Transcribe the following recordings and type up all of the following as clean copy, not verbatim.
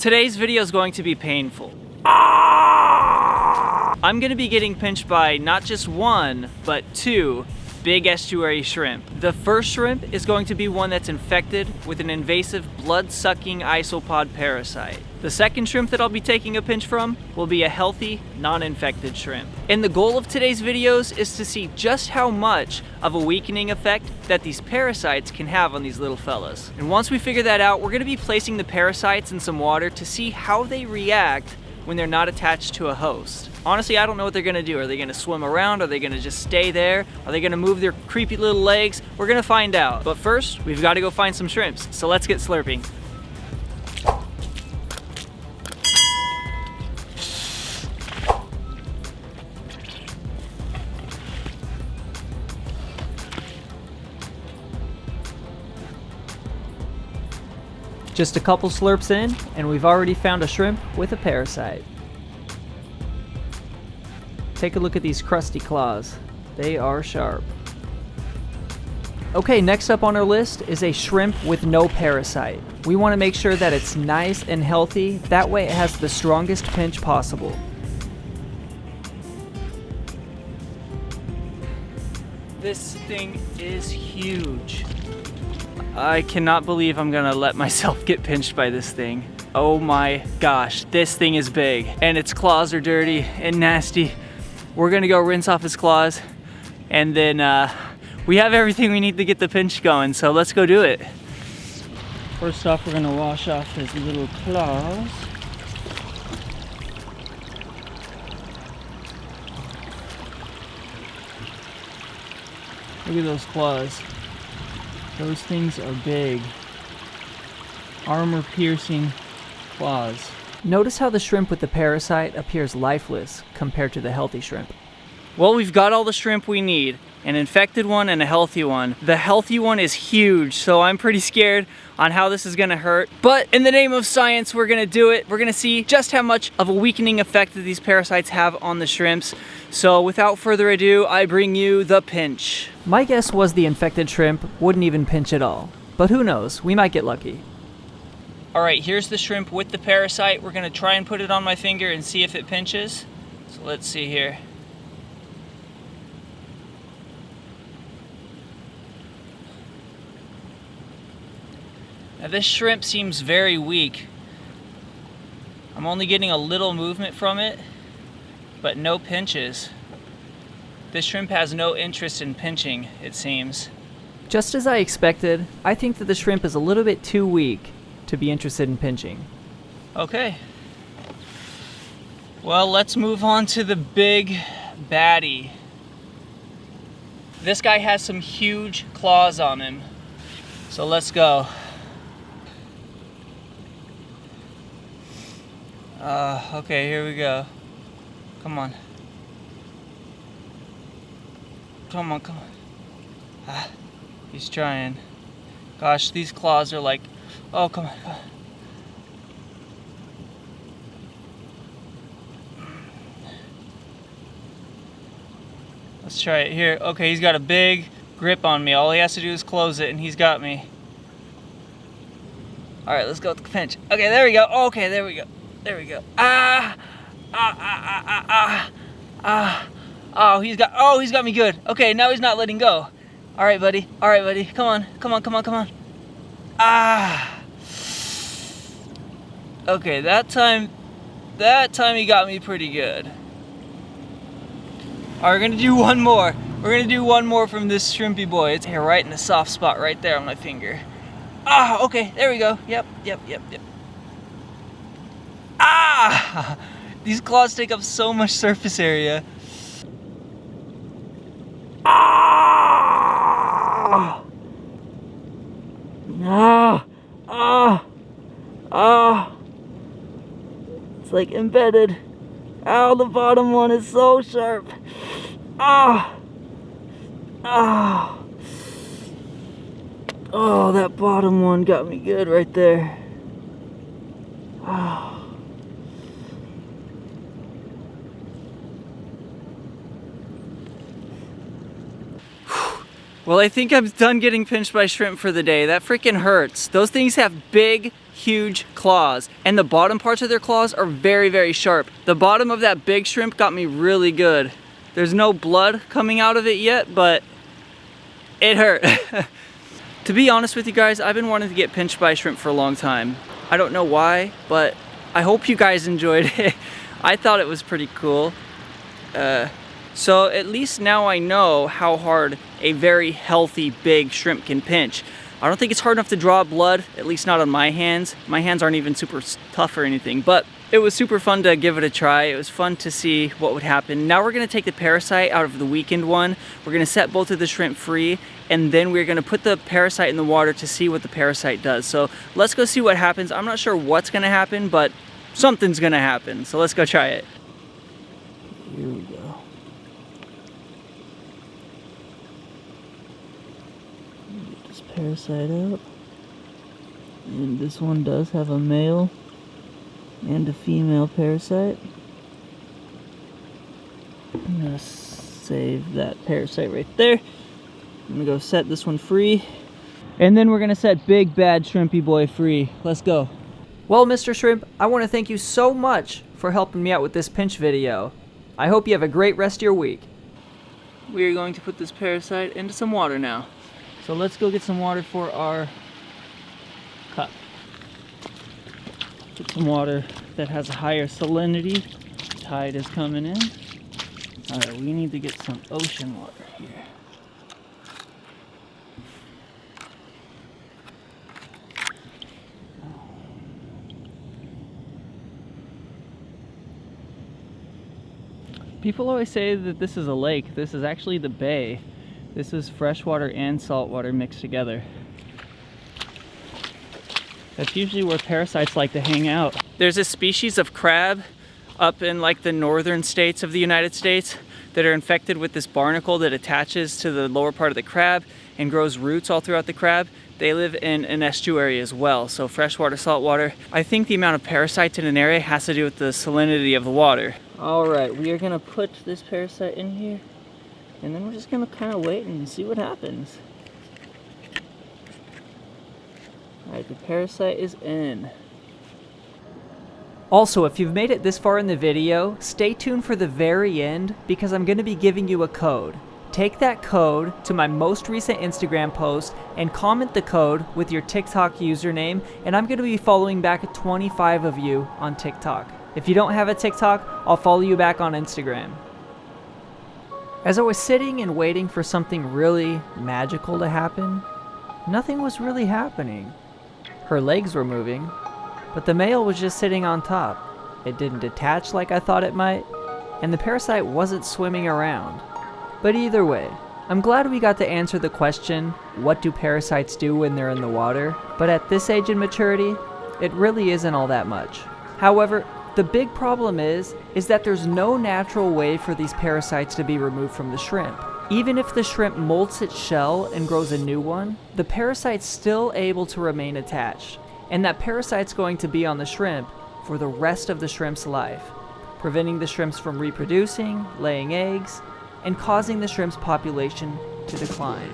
Today's video is going to be painful. I'm going to be getting pinched by not just one, but two big estuary shrimp. The first shrimp is going to be one that's infected with an invasive blood-sucking isopod parasite. The second shrimp that I'll be taking a pinch from will be a healthy, non-infected shrimp. And the goal of today's videos is to see just how much of a weakening effect that these parasites can have on these little fellas. And once we figure that out, we're going to be placing the parasites in some water to see how they react when they're not attached to a host. Honestly, I don't know what they're gonna do. Are they gonna swim around? Are they gonna just stay there? Are they gonna move their creepy little legs? We're gonna find out. But first, we've gotta go find some shrimps. So let's get slurping. Just a couple slurps in, and we've already found a shrimp with a parasite. Take a look at these crusty claws. They are sharp. Okay, next up on our list is a shrimp with no parasite. We want to make sure that it's nice and healthy. That way it has the strongest pinch possible. This thing is huge. I cannot believe I'm gonna let myself get pinched by this thing. Oh my gosh, this thing is big and its claws are dirty and nasty. We're gonna go rinse off his claws and then we have everything we need to get the pinch going, so let's go do it. First off, we're gonna wash off his little claws. Look at those claws. Those things are big. Armor-piercing claws. Notice how the shrimp with the parasite appears lifeless compared to the healthy shrimp. Well, we've got all the shrimp we need. An infected one and a healthy one. The healthy one is huge, so I'm pretty scared on how this is gonna hurt. But in the name of science, we're gonna do it. We're gonna see just how much of a weakening effect that these parasites have on the shrimps. So without further ado, I bring you the pinch. My guess was the infected shrimp wouldn't even pinch at all. But who knows, we might get lucky. All right, here's the shrimp with the parasite. We're gonna try and put it on my finger and see if it pinches. So let's see here. Now this shrimp seems very weak. I'm only getting a little movement from it, but no pinches. This shrimp has no interest in pinching, it seems. Just as I expected, I think that the shrimp is a little bit too weak to be interested in pinching. Okay. Well, let's move on to the big baddie. This guy has some huge claws on him. So let's go. Okay, here we go. Come on. Come on, come on. Ah, he's trying. Gosh, these claws are like, oh, come on, come on. Let's try it here. Okay, he's got a big grip on me. All he has to do is close it and he's got me. All right, let's go with the pinch. Okay, there we go. Okay, there we go. There we go. Oh, he's got me good. Okay, now he's not letting go. All right, buddy. All right, buddy. Come on. Come on, come on, come on. Okay, that time he got me pretty good. All right, we're gonna do one more. We're gonna do one more from this shrimpy boy. It's here, right in the soft spot right there on my finger. Okay, there we go. Yep. These claws take up so much surface area. It's like embedded. Ow, the bottom one is so sharp. Oh, that bottom one got me good right there. Well, I think I'm done getting pinched by shrimp for the day. That freaking hurts. Those things have big, huge claws, and the bottom parts of their claws are very, very sharp. The bottom of that big shrimp got me really good. There's no blood coming out of it yet, but it hurt. To be honest with you guys, I've been wanting to get pinched by shrimp for a long time. I don't know why, but I hope you guys enjoyed it. I thought it was pretty cool. So at least now I know how hard a very healthy big shrimp can pinch. I don't think it's hard enough to draw blood, at least not on my hands. My hands aren't even super tough or anything, but it was super fun to give it a try. It was fun to see what would happen. Now we're gonna take the parasite out of the weakened one. We're gonna set both of the shrimp free, and then we're gonna put the parasite in the water to see what the parasite does. So let's go see what happens. I'm not sure what's gonna happen, but something's gonna happen. So let's go try it. Here we go. Get this parasite out. And this one does have a male and a female parasite. I'm gonna save that parasite right there. I'm gonna go set this one free. And then we're gonna set big bad shrimpy boy free. Let's go. Well, Mr. Shrimp, I want to thank you so much for helping me out with this pinch video. I hope you have a great rest of your week. We are going to put this parasite into some water now. So let's go get some water for our cup. Get some water that has a higher salinity. Tide is coming in. Alright, we need to get some ocean water here. People always say that this is a lake. This is actually the bay. This is freshwater and saltwater mixed together. That's usually where parasites like to hang out. There's a species of crab up in like the northern states of the United States that are infected with this barnacle that attaches to the lower part of the crab and grows roots all throughout the crab. They live in an estuary as well, so freshwater, saltwater. I think the amount of parasites in an area has to do with the salinity of the water. Alright, we are gonna put this parasite in here, and then we're just gonna kind of wait and see what happens. Alright, the parasite is in. Also, if you've made it this far in the video, stay tuned for the very end because I'm going to be giving you a code. Take that code to my most recent Instagram post and comment the code with your TikTok username, and I'm going to be following back 25 of you on TikTok. If you don't have a TikTok, I'll follow you back on Instagram. As I was sitting and waiting for something really magical to happen, nothing was really happening. Her legs were moving, but the male was just sitting on top. It didn't detach like I thought it might, and the parasite wasn't swimming around. But either way, I'm glad we got to answer the question, what do parasites do when they're in the water? But at this age and maturity, it really isn't all that much. However, the big problem is that there's no natural way for these parasites to be removed from the shrimp. Even if the shrimp molts its shell and grows a new one, the parasite's still able to remain attached. And that parasite's going to be on the shrimp for the rest of the shrimp's life, preventing the shrimps from reproducing, laying eggs, and causing the shrimp's population to decline.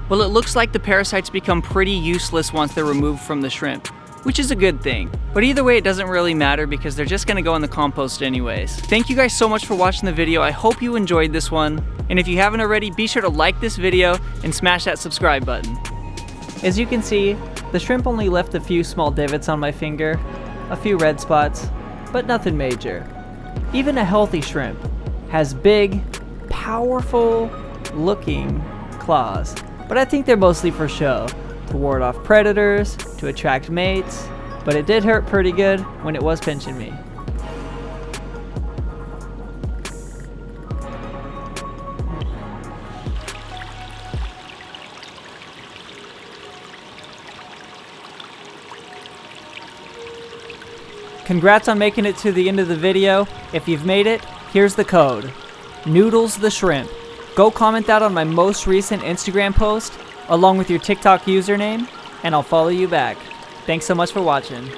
Well, it looks like the parasites become pretty useless once they're removed from the shrimp, which is a good thing. But either way, it doesn't really matter because they're just gonna go in the compost anyways. Thank you guys so much for watching the video. I hope you enjoyed this one. And if you haven't already, be sure to like this video and smash that subscribe button. As you can see, the shrimp only left a few small divots on my finger, a few red spots, but nothing major. Even a healthy shrimp has big, powerful looking claws, but I think they're mostly for show, to ward off predators, to attract mates, but it did hurt pretty good when it was pinching me. Congrats on making it to the end of the video. If you've made it, here's the code. Noodles the Shrimp. Go comment that on my most recent Instagram post, along with your TikTok username, and I'll follow you back. Thanks so much for watching.